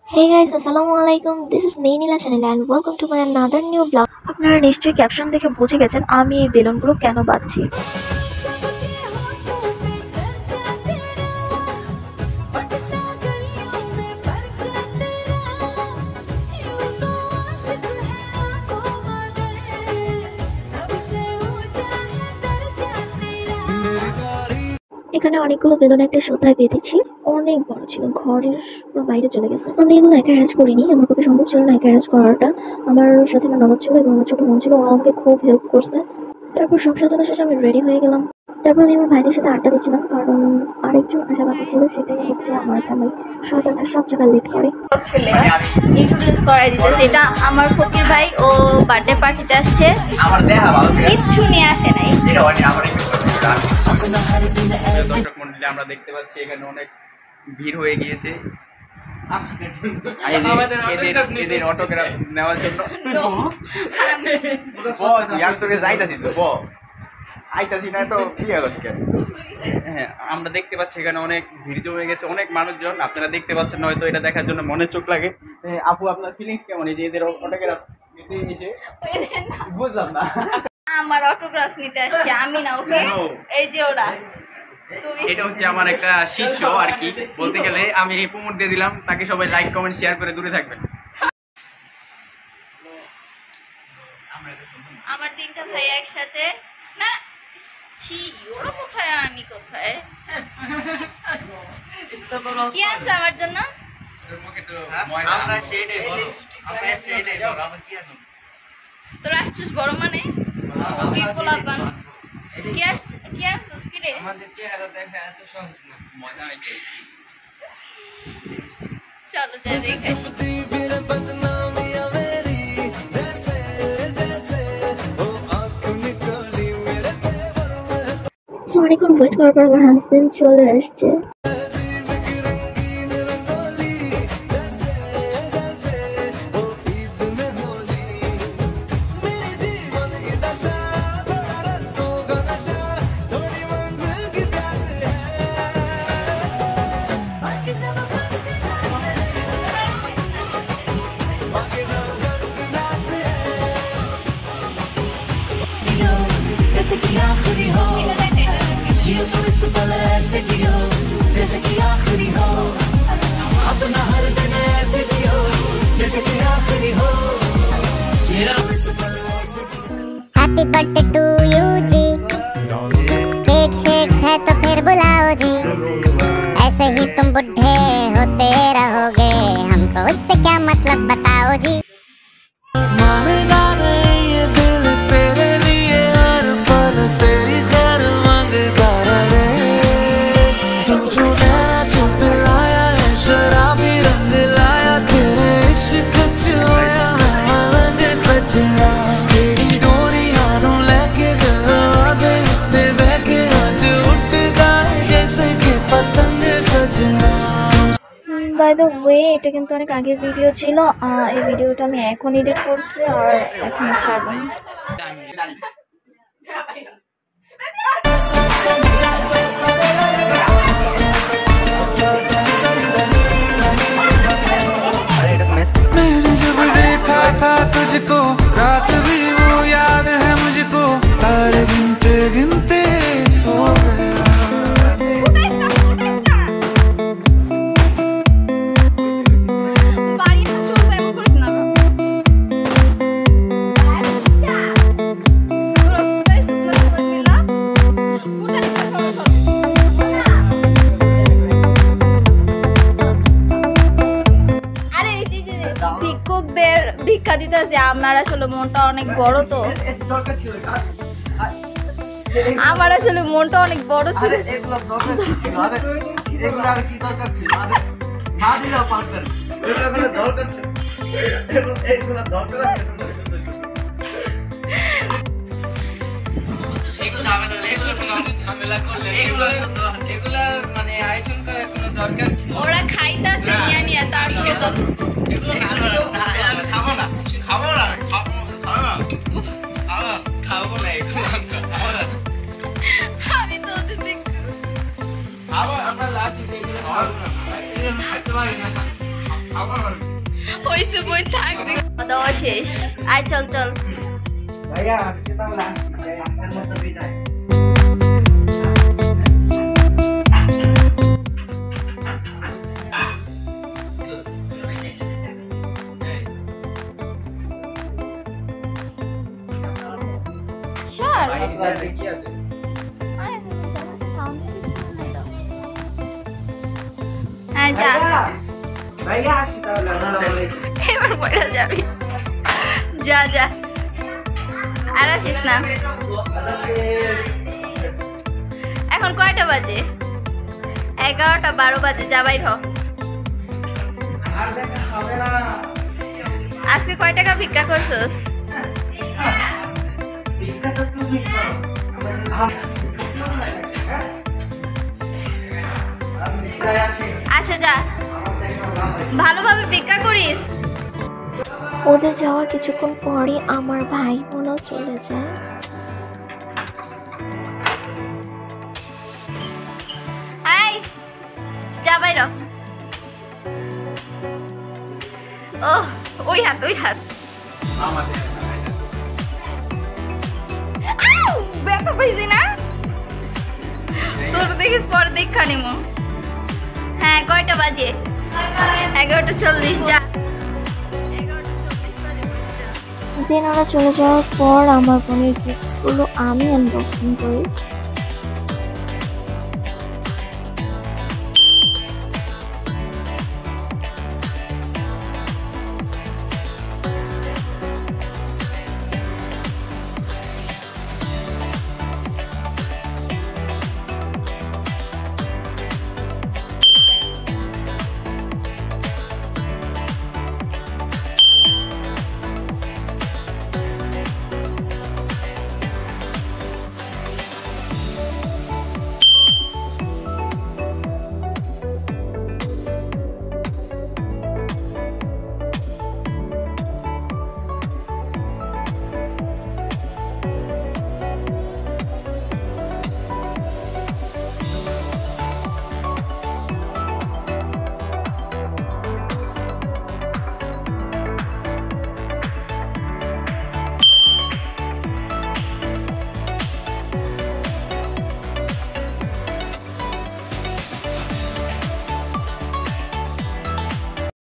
Hey guys, Assalamualaikum. This is me Nila Channel and welcome to my another new vlog. আপনারা নিশ্চয়ই caption দেখে বুঝে গেছেন আমি এই বেলুনগুলো কেন বাঁধছি। এখানে অনেকগুলো বেলুন একটা সুতায় বেঁধেছি, অনেক বড় ছিল, ঘরের পুরো বাইরে চলে গেছে। আমি এগুলো একা অ্যারেঞ্জ করিনি, আমার পক্ষে সম্ভব ছিল না একা অ্যারেঞ্জ করাটা। আমার সাথে আমার ননদ ছিল এবং আমার ছোট বোন ছিল, ওরা আমাকে খুব হেল্প করছে। তারপর সব সাজানো শেষে আমি রেডি হয়ে গেলাম। তারপর আমি আমার ভাইদের সাথে আড্ডা দিচ্ছিলাম, কারণ আরেকজন আশাবাদী ছিল, সেটাই হচ্ছে আমার জামাই। শয়তানটা সব জায়গায় লেট করে। ইন্ট্রোডিউস করাই দিতেছে, এটা আমার ফকির ভাই, ও বার্থডে পার্টিতে আসছে, কিচ্ছু নিয়ে আসে নাই। দর্শক মন্ডলী আমরা দেখতে পাচ্ছি এখানে অনেক ভিড় হয়ে গিয়েছে এদের অটোগ্রাফ নেওয়ার জন্য। আইতাছি না তো হ্যাঁ, আমরা দেখতে পাচ্ছি এখানে অনেক ভিড় জমে গেছে, অনেক মানুষজন। আপনারা দেখতে পাচ্ছেন হয়তো, এটা দেখার জন্য মনে চোখ লাগে। আপু, আপনার ফিলিংস কেমন এই যে এদের অটোগ্রাফ নিতে এসে? বুঝলাম না, আমার অটোগ্রাফ নিতে আসছে, আমি না। ওকে, এই যে ওরা, এটা হচ্ছে আমার একটা শিষ্য আর কি বলতে গেলে। আমি প্রমোট দিয়ে দিলাম, তাকে সবাই লাইক কমেন্ট শেয়ার করে দূরে থাকবেন। আমার তিনটা ভাই একসাথে না, ছি, ওরা কোথায় আর আমি কোথায়? কি আছে আমার জন্য? তোর আসছিস বড় মানে কি আসছিস কি রে? আমাদের চেহারা দেখা এত সহজ না। চলো যাই দেখে আসি। সো অনেকক্ষণ ওয়েট করার পর আমার হাজবেন্ড চলে আসছে। हैप्पी बर्थडे टू यू जी, केक शेक है तो फिर बुलाओ जी, ऐसे ही तुम बुढ़े होते रहोगे, हमको उससे क्या मतलब बताओ जी। मानेगा नहीं ये दिल तेरे लिए, हर पल तेरी खैर मांगता रहे। तू जो नैना चुप लाया है, शराबी रंग लाया, तेरे इश्क चोया मैं मलंग सजना। तेरी डोरियां नु लेके दिल आगे ते बहके आज उड़ता है जैसे कि पतंग सजना। বাই দ্য ওয়ে, এটা কিন্তু অনেক আগের ভিডিও ছিল। এই ভিডিওটা আমি এখন এডিট করছি আর এখন ছাড়বো। मैंने जब देखा था तुझको, रात भी वो याद है मुझको, तारे गिनते गिनते सो गया। ভিক্ষুকদের ভিক্ষা দিতেছে। আমার আসলে মনটা অনেক বড়, তো আমার আসলে মনটা অনেক বড় ছিল। মানে আয়োজন করার কোনো দরকার ছিল? ওরা খাইতেছে নিয়ে নিয়ে, তারপরে তো খাবো না এগুলো, আমি তো ওদের আমরা লাস্ট খাইতে পারি না। হইছে বই থাক দেওয়া শেষ আয় চল চল ভাইয়া আজকে তাহলে আপনার মতো বিদায় সর কি আছে আরে ফাউন্ডে কিছু নাই দাও হ্যাঁ যা ভাইয়া আসি তাহলে আসসালামু আলাইকুম এবার পড়ে যাবি যা যা আর আসিস না এখন কয়টা বাজে 11টা 12 বাজে যা বাইর হ আর দেখা হবে না আজকে কয় টাকা ভিক্ষা করছস ভিক্ষা তো তুমি করো আচ্ছা যা ভালোভাবে ভিক্ষা করিস ওদের যাওয়ার কিছুক্ষণ পরই আমার ভাই বোনও চলে যায়। আই যা বাইর ও ওই হাত আউ, ব্যথা পাইছি না তোর দেখিস পরে দেখা নিমো হ্যাঁ কয়টা বাজে 11:40 যা দেন ওরা চলে যাওয়ার পর আমার বোনের গিফটসগুলো আমি আনবক্সিং করি।